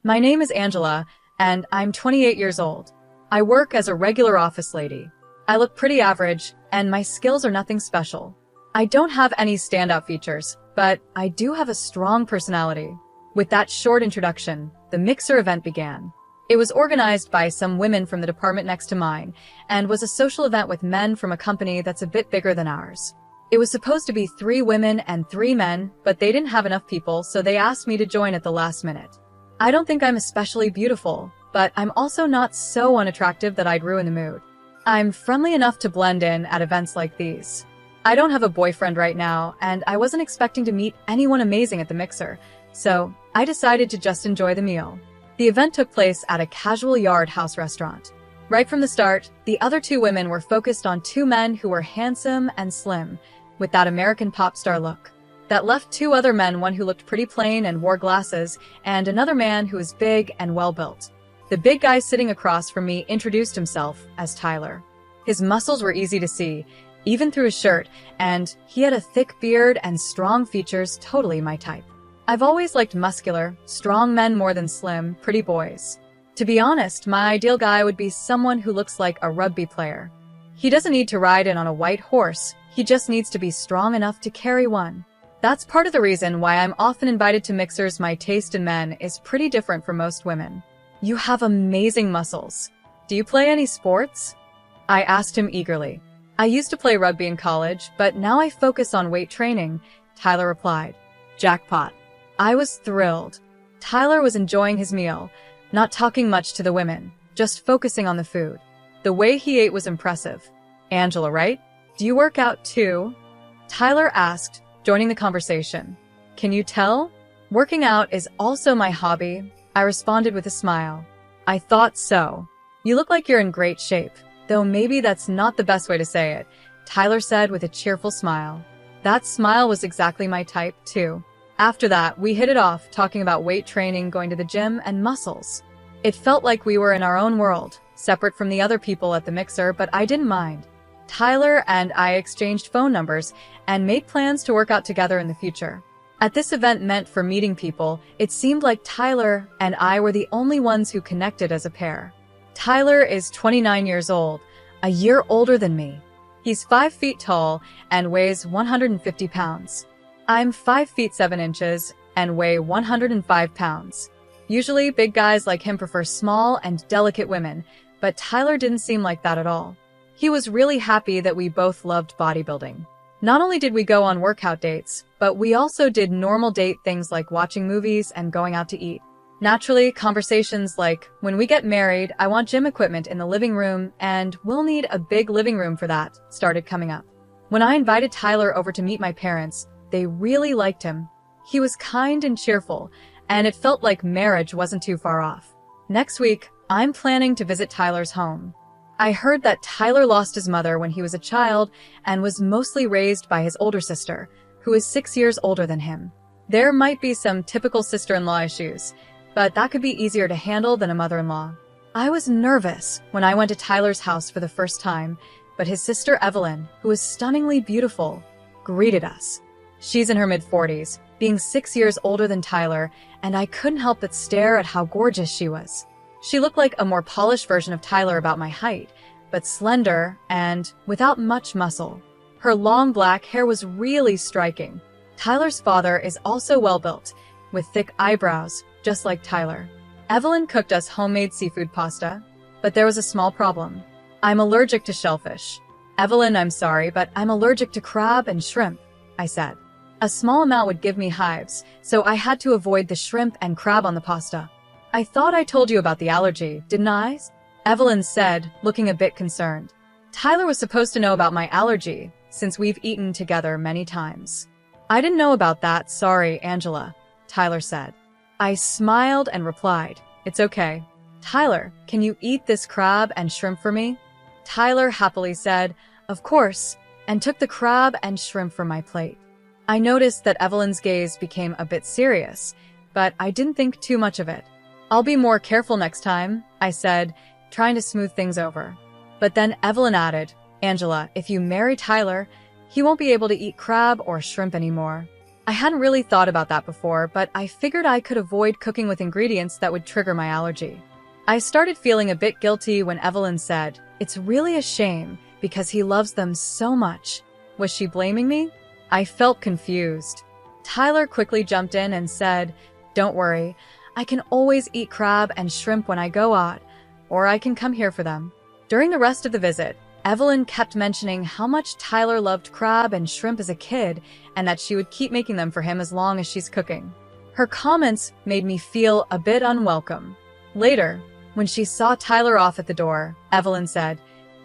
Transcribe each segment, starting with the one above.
My name is Angela, and I'm 28 years old. I work as a regular office lady. I look pretty average, and my skills are nothing special. I don't have any standout features, but I do have a strong personality. With that short introduction, the mixer event began. It was organized by some women from the department next to mine, and was a social event with men from a company that's a bit bigger than ours. It was supposed to be 3 women and 3 men, but they didn't have enough people, so they asked me to join at the last minute. I don't think I'm especially beautiful, but I'm also not so unattractive that I'd ruin the mood. I'm friendly enough to blend in at events like these. I don't have a boyfriend right now, and I wasn't expecting to meet anyone amazing at the mixer, so I decided to just enjoy the meal. The event took place at a casual yard house restaurant. Right from the start, the other 2 women were focused on 2 men who were handsome and slim, with that American pop star look. That left 2 other men, one who looked pretty plain and wore glasses, and another man who was big and well-built. The big guy sitting across from me introduced himself as Tyler. His muscles were easy to see, even through his shirt, and he had a thick beard and strong features, totally my type. I've always liked muscular, strong men more than slim, pretty boys. To be honest, my ideal guy would be someone who looks like a rugby player. He doesn't need to ride in on a white horse, he just needs to be strong enough to carry one. That's part of the reason why I'm often invited to mixers. My taste in men is pretty different from most women. You have amazing muscles. Do you play any sports? I asked him eagerly. I used to play rugby in college, but now I focus on weight training, Tyler replied. Jackpot. I was thrilled. Tyler was enjoying his meal, not talking much to the women, just focusing on the food. The way he ate was impressive. Angela, right? Do you work out too? Tyler asked, joining the conversation. Can you tell? Working out is also my hobby, I responded with a smile. I thought so. You look like you're in great shape, though maybe that's not the best way to say it, Tyler said with a cheerful smile. That smile was exactly my type, too. After that, we hit it off, talking about weight training, going to the gym, and muscles. It felt like we were in our own world, separate from the other people at the mixer, but I didn't mind. Tyler and I exchanged phone numbers and made plans to work out together in the future. At this event meant for meeting people, it seemed like Tyler and I were the only ones who connected as a pair. Tyler is 29 years old, a year older than me. He's 5 feet tall and weighs 150 pounds. I'm 5 feet 7 inches and weigh 105 pounds. Usually, big guys like him prefer small and delicate women, but Tyler didn't seem like that at all. He was really happy that we both loved bodybuilding. Not only did we go on workout dates, but we also did normal date things like watching movies and going out to eat. Naturally, conversations like, when we get married, I want gym equipment in the living room, and we'll need a big living room for that, started coming up. When I invited Tyler over to meet my parents, they really liked him. He was kind and cheerful, and it felt like marriage wasn't too far off. Next week, I'm planning to visit Tyler's home. I heard that Tyler lost his mother when he was a child and was mostly raised by his older sister, who is 6 years older than him. There might be some typical sister-in-law issues, but that could be easier to handle than a mother-in-law. I was nervous when I went to Tyler's house for the first time, but his sister Evelyn, who was stunningly beautiful, greeted us. She's in her mid-40s, being 6 years older than Tyler, and I couldn't help but stare at how gorgeous she was. She looked like a more polished version of Tyler, about my height, but slender and without much muscle. Her long black hair was really striking. Tyler's father is also well-built, with thick eyebrows, just like Tyler. Evelyn cooked us homemade seafood pasta, but there was a small problem. I'm allergic to shellfish. Evelyn, I'm sorry, but I'm allergic to crab and shrimp, I said. A small amount would give me hives, so I had to avoid the shrimp and crab on the pasta. I thought I told you about the allergy, didn't I? Evelyn said, looking a bit concerned. Tyler was supposed to know about my allergy, since we've eaten together many times. I didn't know about that, sorry, Angela, Tyler said. I smiled and replied, it's okay. Tyler, can you eat this crab and shrimp for me? Tyler happily said, of course, and took the crab and shrimp from my plate. I noticed that Evelyn's gaze became a bit serious, but I didn't think too much of it. I'll be more careful next time, I said, trying to smooth things over. But then Evelyn added, Angela, if you marry Tyler, he won't be able to eat crab or shrimp anymore. I hadn't really thought about that before, but I figured I could avoid cooking with ingredients that would trigger my allergy. I started feeling a bit guilty when Evelyn said, "It's really a shame because he loves them so much." Was she blaming me? I felt confused. Tyler quickly jumped in and said, "Don't worry, I can always eat crab and shrimp when I go out, or I can come here for them." During the rest of the visit, Evelyn kept mentioning how much Tyler loved crab and shrimp as a kid and that she would keep making them for him as long as she's cooking. Her comments made me feel a bit unwelcome. Later, when she saw Tyler off at the door, Evelyn said,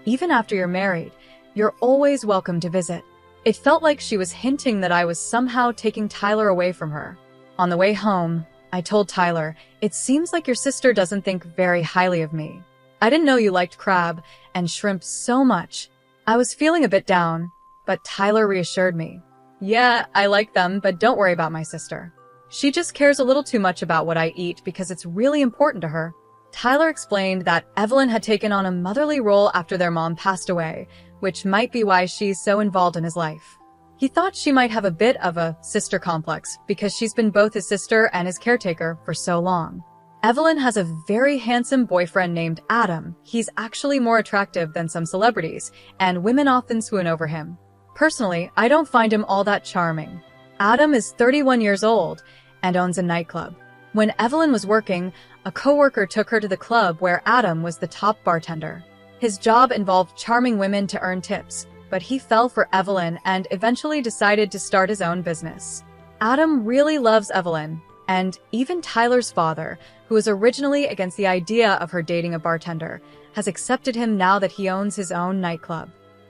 "Even after you're married, you're always welcome to visit." It felt like she was hinting that I was somehow taking Tyler away from her. On the way home, I told Tyler, "It seems like your sister doesn't think very highly of me. I didn't know you liked crab and shrimp so much." I was feeling a bit down, but Tyler reassured me. "Yeah, I like them, but don't worry about my sister. She just cares a little too much about what I eat because it's really important to her." Tyler explained that Evelyn had taken on a motherly role after their mom passed away, which might be why she's so involved in his life. He thought she might have a bit of a sister complex because she's been both his sister and his caretaker for so long. Evelyn has a very handsome boyfriend named Adam. He's actually more attractive than some celebrities, and women often swoon over him. Personally, I don't find him all that charming. Adam is 31 years old and owns a nightclub. When Evelyn was working, a coworker took her to the club where Adam was the top bartender. His job involved charming women to earn tips, but he fell for Evelyn and eventually decided to start his own business. Adam really loves Evelyn, and even Tyler's father, who was originally against the idea of her dating a bartender, has accepted him now that he owns his own nightclub.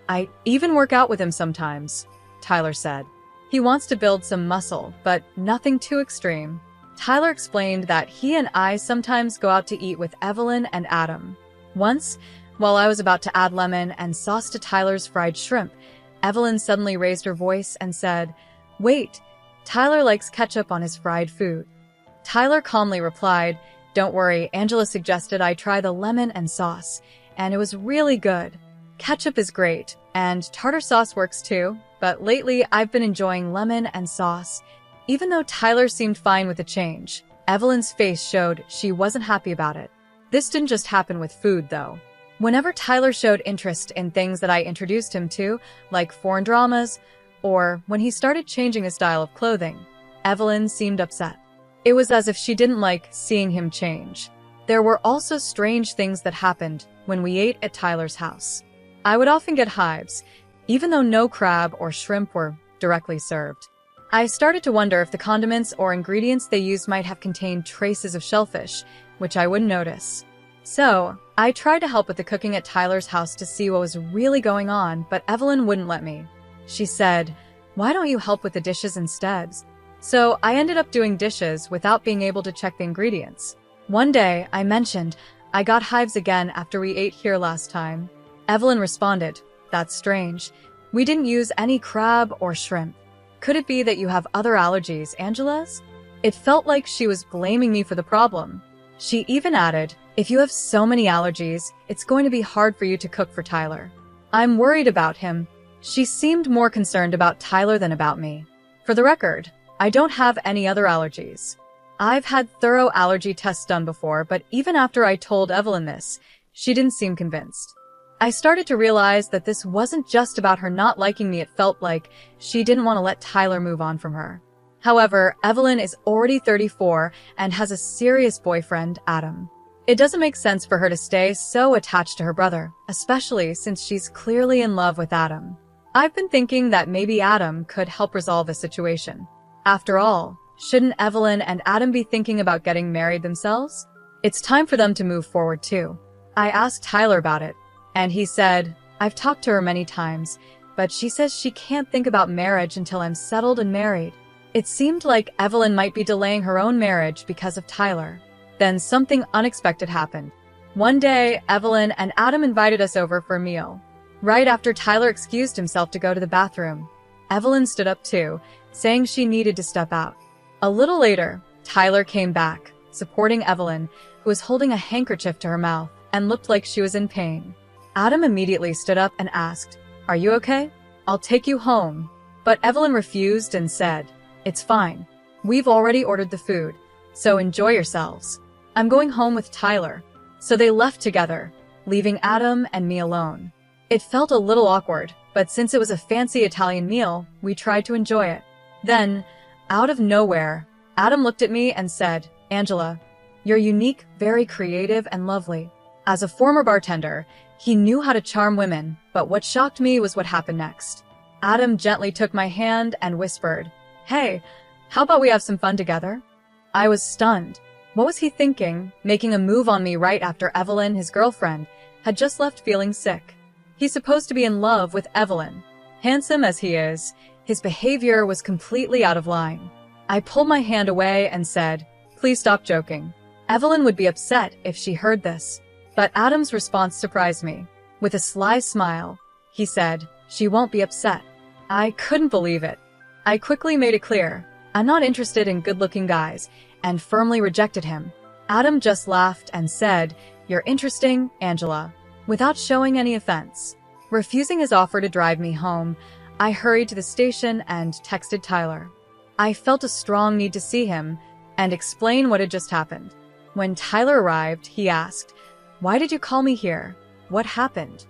"I even work out with him sometimes," Tyler said. "He wants to build some muscle, but nothing too extreme." Tyler explained that he and I sometimes go out to eat with Evelyn and Adam. Once, while I was about to add lemon and sauce to Tyler's fried shrimp, Evelyn suddenly raised her voice and said, "Wait, Tyler likes ketchup on his fried food." Tyler calmly replied, "Don't worry, Angela suggested I try the lemon and sauce, and it was really good. Ketchup is great, and tartar sauce works too, but lately I've been enjoying lemon and sauce." Even though Tyler seemed fine with the change, Evelyn's face showed she wasn't happy about it. This didn't just happen with food, though. Whenever Tyler showed interest in things that I introduced him to, like foreign dramas, or when he started changing his style of clothing, Evelyn seemed upset. It was as if she didn't like seeing him change. There were also strange things that happened when we ate at Tyler's house. I would often get hives, even though no crab or shrimp were directly served. I started to wonder if the condiments or ingredients they used might have contained traces of shellfish, which I wouldn't notice. So, I tried to help with the cooking at Tyler's house to see what was really going on, but Evelyn wouldn't let me. She said, "Why don't you help with the dishes instead?" So, I ended up doing dishes without being able to check the ingredients. One day, I mentioned, "I got hives again after we ate here last time." Evelyn responded, "That's strange. We didn't use any crab or shrimp. Could it be that you have other allergies, Angela's?" It felt like she was blaming me for the problem. She even added, "If you have so many allergies, it's going to be hard for you to cook for Tyler. I'm worried about him." She seemed more concerned about Tyler than about me. For the record, I don't have any other allergies. I've had thorough allergy tests done before, but even after I told Evelyn this, she didn't seem convinced. I started to realize that this wasn't just about her not liking me. It felt like she didn't want to let Tyler move on from her. However, Evelyn is already 34 and has a serious boyfriend, Adam. It doesn't make sense for her to stay so attached to her brother, especially since she's clearly in love with Adam. I've been thinking that maybe Adam could help resolve the situation. After all, shouldn't Evelyn and Adam be thinking about getting married themselves? It's time for them to move forward too. I asked Tyler about it, and he said, "I've talked to her many times, but she says she can't think about marriage until I'm settled and married." It seemed like Evelyn might be delaying her own marriage because of Tyler. Then something unexpected happened. One day, Evelyn and Adam invited us over for a meal. Right after Tyler excused himself to go to the bathroom, Evelyn stood up too, saying she needed to step out. A little later, Tyler came back, supporting Evelyn, who was holding a handkerchief to her mouth and looked like she was in pain. Adam immediately stood up and asked, "Are you okay? I'll take you home." But Evelyn refused and said, It's fine. We've already ordered the food, so enjoy yourselves. I'm going home with Tyler. So they left together, leaving Adam and me alone. It felt a little awkward, but since it was a fancy Italian meal, we tried to enjoy it. Then, out of nowhere, Adam looked at me and said, "Angela, you're unique, very creative, and lovely." As a former bartender, he knew how to charm women, but what shocked me was what happened next. Adam gently took my hand and whispered, "Hey, how about we have some fun together?" I was stunned. What was he thinking, making a move on me right after Evelyn, his girlfriend, had just left feeling sick? He's supposed to be in love with Evelyn. Handsome as he is, his behavior was completely out of line. I pulled my hand away and said, "Please stop joking. Evelyn would be upset if she heard this." But Adam's response surprised me. With a sly smile, he said, "She won't be upset." I couldn't believe it. I quickly made it clear, I'm not interested in good-looking guys, and firmly rejected him. Adam just laughed and said, "You're interesting, Angela," without showing any offense. Refusing his offer to drive me home, I hurried to the station and texted Tyler. I felt a strong need to see him and explain what had just happened. When Tyler arrived, he asked, "Why did you call me here? What happened?"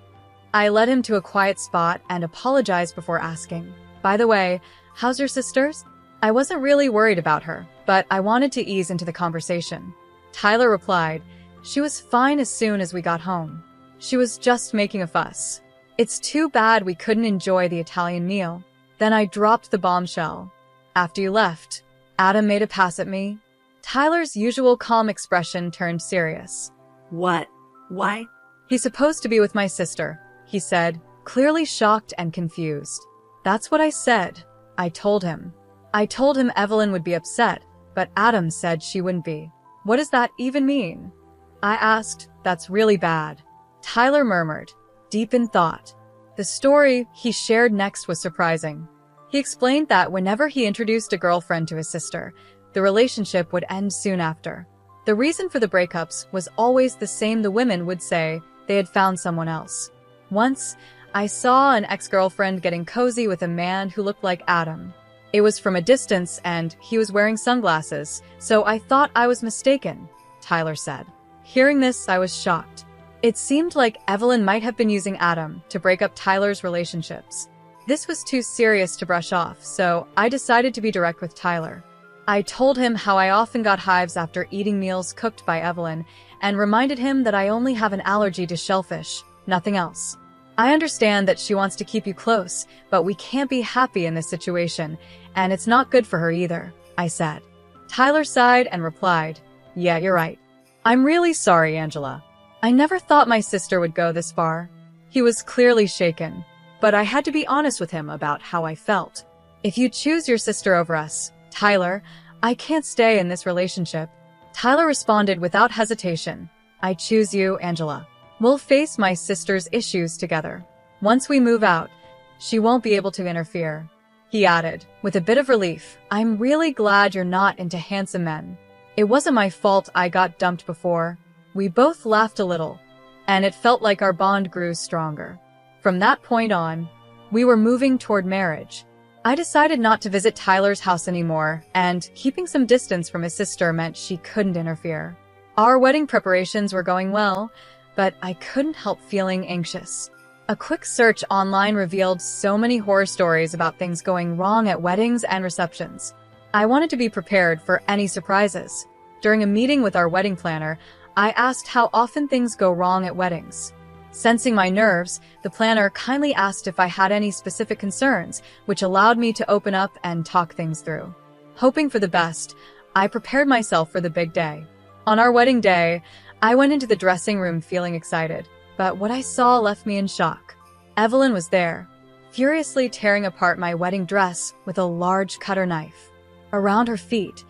I led him to a quiet spot and apologized before asking, "By the way, how's your sisters?" I wasn't really worried about her, but I wanted to ease into the conversation. Tyler replied, "She was fine as soon as we got home. She was just making a fuss. It's too bad we couldn't enjoy the Italian meal." Then I dropped the bombshell. "After you left, Adam made a pass at me." Tyler's usual calm expression turned serious. "What? Why?" "He's supposed to be with my sister," he said, clearly shocked and confused. "That's what I said. I told him Evelyn would be upset, but Adam said she wouldn't be." "What does that even mean?" I asked. "That's really bad," Tyler murmured, deep in thought. The story he shared next was surprising. He explained that whenever he introduced a girlfriend to his sister, the relationship would end soon after. The reason for the breakups was always the same. The women would say they had found someone else. Once, I saw an ex-girlfriend getting cozy with a man who looked like Adam. It was from a distance and he was wearing sunglasses, so I thought I was mistaken, Tyler said. Hearing this, I was shocked. It seemed like Evelyn might have been using Adam to break up Tyler's relationships. This was too serious to brush off, so I decided to be direct with Tyler. I told him how I often got hives after eating meals cooked by Evelyn and reminded him that I only have an allergy to shellfish, nothing else. "I understand that she wants to keep you close, but we can't be happy in this situation, and it's not good for her either," I said. Tyler sighed and replied, "Yeah, you're right. I'm really sorry, Angela. I never thought my sister would go this far." He was clearly shaken, but I had to be honest with him about how I felt. "If you choose your sister over us, Tyler, I can't stay in this relationship." Tyler responded without hesitation, "I choose you, Angela. We'll face my sister's issues together. Once we move out, she won't be able to interfere." He added, with a bit of relief, "I'm really glad you're not into handsome men. It wasn't my fault I got dumped before." We both laughed a little, and it felt like our bond grew stronger. From that point on, we were moving toward marriage. I decided not to visit Tyler's house anymore, and keeping some distance from his sister meant she couldn't interfere. Our wedding preparations were going well, but I couldn't help feeling anxious. A quick search online revealed so many horror stories about things going wrong at weddings and receptions. I wanted to be prepared for any surprises. During a meeting with our wedding planner, I asked how often things go wrong at weddings. Sensing my nerves, the planner kindly asked if I had any specific concerns, which allowed me to open up and talk things through. Hoping for the best, I prepared myself for the big day. On our wedding day, I went into the dressing room feeling excited, but what I saw left me in shock. Evelyn was there, furiously tearing apart my wedding dress with a large cutter knife. Around her feet,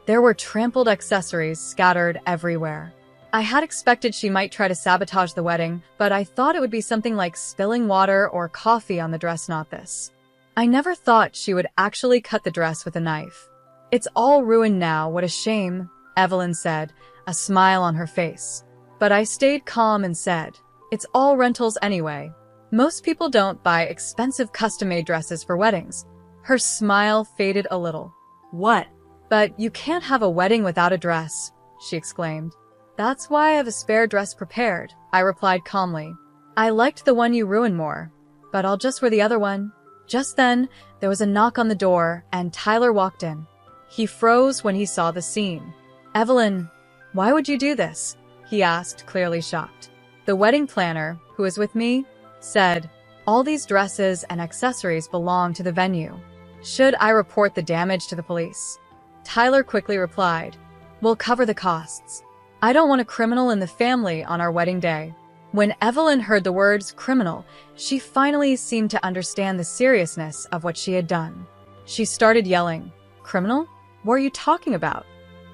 there were trampled accessories scattered everywhere. I had expected she might try to sabotage the wedding, but I thought it would be something like spilling water or coffee on the dress, not this. I never thought she would actually cut the dress with a knife. "It's all ruined now, what a shame," Evelyn said, a smile on her face. But I stayed calm and said, "It's all rentals anyway. Most people don't buy expensive custom-made dresses for weddings." Her smile faded a little. What? But you can't have a wedding without a dress, she exclaimed. That's why I have a spare dress prepared, I replied calmly. I liked the one you ruined more, but I'll just wear the other one. Just then, there was a knock on the door, and Tyler walked in. He froze when he saw the scene. Evelyn, why would you do this? He asked, clearly shocked. The wedding planner, who was with me, said, all these dresses and accessories belong to the venue. Should I report the damage to the police? Tyler quickly replied, we'll cover the costs. I don't want a criminal in the family on our wedding day. When Evelyn heard the words criminal, she finally seemed to understand the seriousness of what she had done. She started yelling, criminal? What are you talking about?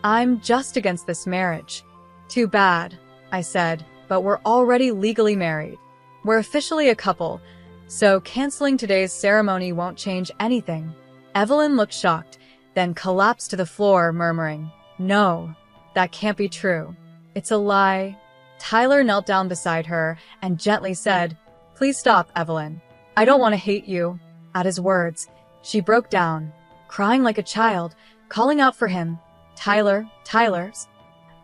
I'm just against this marriage. Too bad, I said, but we're already legally married. We're officially a couple, so canceling today's ceremony won't change anything. Evelyn looked shocked, then collapsed to the floor, murmuring, no, that can't be true. It's a lie. Tyler knelt down beside her and gently said, please stop, Evelyn. I don't want to hate you. At his words, she broke down, crying like a child, calling out for him. Tyler's.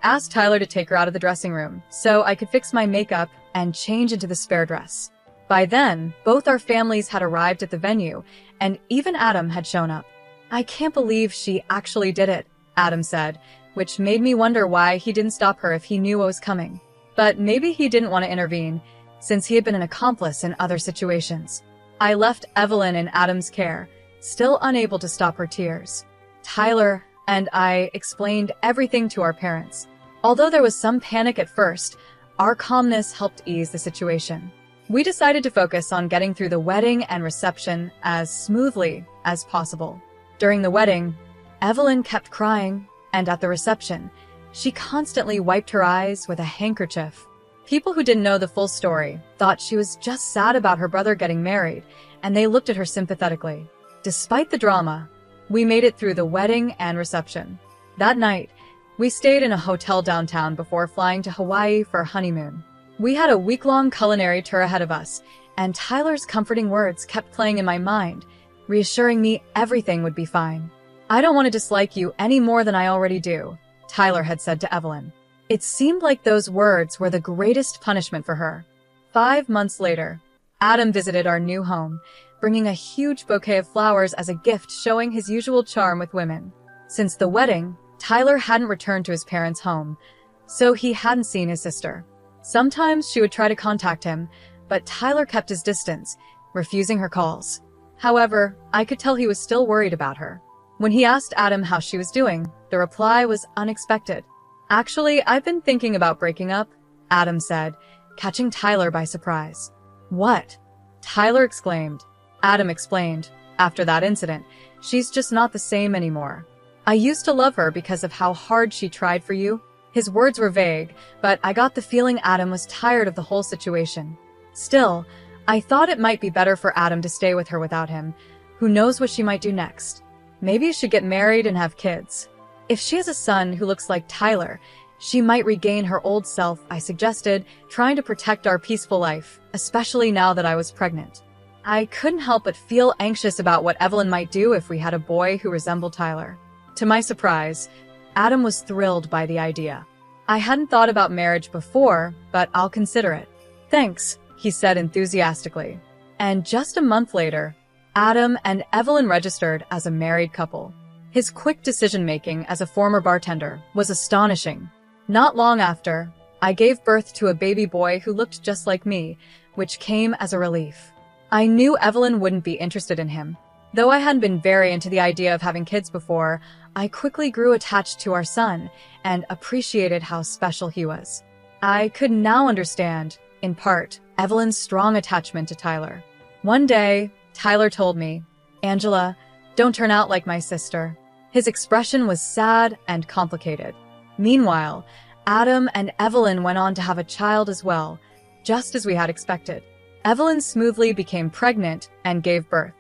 Asked Tyler to take her out of the dressing room so I could fix my makeup and change into the spare dress. By then, both our families had arrived at the venue, and even Adam had shown up. I can't believe she actually did it, Adam said, which made me wonder why he didn't stop her if he knew what was coming. But maybe he didn't want to intervene, since he had been an accomplice in other situations. I left Evelyn in Adam's care, still unable to stop her tears. Tyler and I explained everything to our parents. Although there was some panic at first, our calmness helped ease the situation. We decided to focus on getting through the wedding and reception as smoothly as possible. During the wedding, Evelyn kept crying, and at the reception, she constantly wiped her eyes with a handkerchief. People who didn't know the full story thought she was just sad about her brother getting married, and they looked at her sympathetically. Despite the drama, we made it through the wedding and reception. That night, we stayed in a hotel downtown before flying to Hawaii for our honeymoon. We had a week-long culinary tour ahead of us, and Tyler's comforting words kept playing in my mind, reassuring me everything would be fine. I don't want to dislike you any more than I already do, Tyler had said to Evelyn. It seemed like those words were the greatest punishment for her. 5 months later, Adam visited our new home, bringing a huge bouquet of flowers as a gift showing his usual charm with women. Since the wedding, Tyler hadn't returned to his parents' home, so he hadn't seen his sister. Sometimes she would try to contact him, but Tyler kept his distance, refusing her calls. However, I could tell he was still worried about her. When he asked Adam how she was doing, the reply was unexpected. Actually, I've been thinking about breaking up, Adam said, catching Tyler by surprise. What? Tyler exclaimed. Adam explained, after that incident, she's just not the same anymore. I used to love her because of how hard she tried for you. His words were vague, but I got the feeling Adam was tired of the whole situation. Still, I thought it might be better for Adam to stay with her without him. Who knows what she might do next? Maybe she get married and have kids. If she has a son who looks like Tyler, she might regain her old self, I suggested, trying to protect our peaceful life, especially now that I was pregnant. I couldn't help but feel anxious about what Evelyn might do if we had a boy who resembled Tyler. To my surprise, Adam was thrilled by the idea. I hadn't thought about marriage before, but I'll consider it. Thanks, he said enthusiastically. And just a month later, Adam and Evelyn registered as a married couple. His quick decision-making as a former bartender was astonishing. Not long after, I gave birth to a baby boy who looked just like me, which came as a relief. I knew Evelyn wouldn't be interested in him. Though I hadn't been very into the idea of having kids before, I quickly grew attached to our son and appreciated how special he was. I could now understand, in part, Evelyn's strong attachment to Tyler. One day, Tyler told me, "Angela, don't turn out like my sister." His expression was sad and complicated. Meanwhile, Adam and Evelyn went on to have a child as well, just as we had expected. Evelyn smoothly became pregnant and gave birth.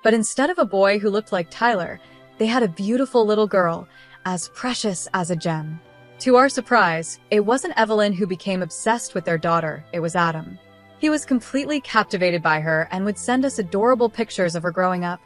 But instead of a boy who looked like Tyler, they had a beautiful little girl, as precious as a gem. To our surprise, it wasn't Evelyn who became obsessed with their daughter, it was Adam. He was completely captivated by her and would send us adorable pictures of her growing up,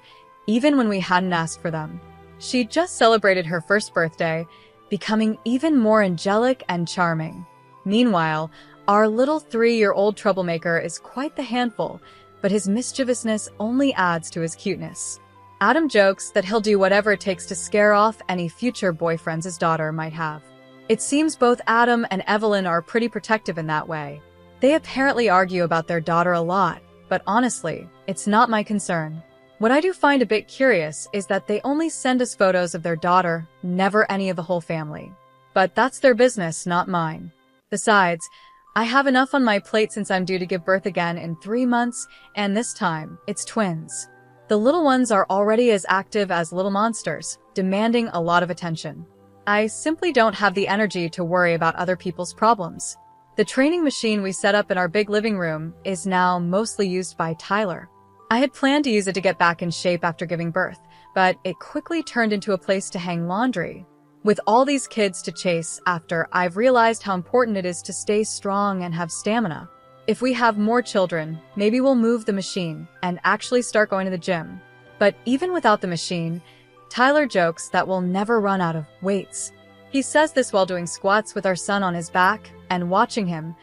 even when we hadn't asked for them. She just celebrated her first birthday, becoming even more angelic and charming. Meanwhile, our little 3-year-old troublemaker is quite the handful, but his mischievousness only adds to his cuteness. Adam jokes that he'll do whatever it takes to scare off any future boyfriends his daughter might have. It seems both Adam and Evelyn are pretty protective in that way. They apparently argue about their daughter a lot, but honestly, it's not my concern. What I do find a bit curious is that they only send us photos of their daughter, never any of the whole family. But that's their business, not mine. Besides, I have enough on my plate since I'm due to give birth again in 3 months, and this time, it's twins. The little ones are already as active as little monsters, demanding a lot of attention. I simply don't have the energy to worry about other people's problems. The training machine we set up in our big living room is now mostly used by Tyler. I had planned to use it to get back in shape after giving birth, but it quickly turned into a place to hang laundry. With all these kids to chase after, I've realized how important it is to stay strong and have stamina. If we have more children, maybe we'll move the machine and actually start going to the gym. But even without the machine, Tyler jokes that we'll never run out of weights. He says this while doing squats with our son on his back, and watching him,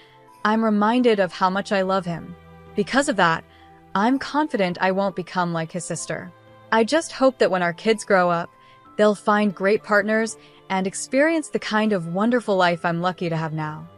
I'm reminded of how much I love him. Because of that, I'm confident I won't become like his sister. I just hope that when our kids grow up, they'll find great partners and experience the kind of wonderful life I'm lucky to have now.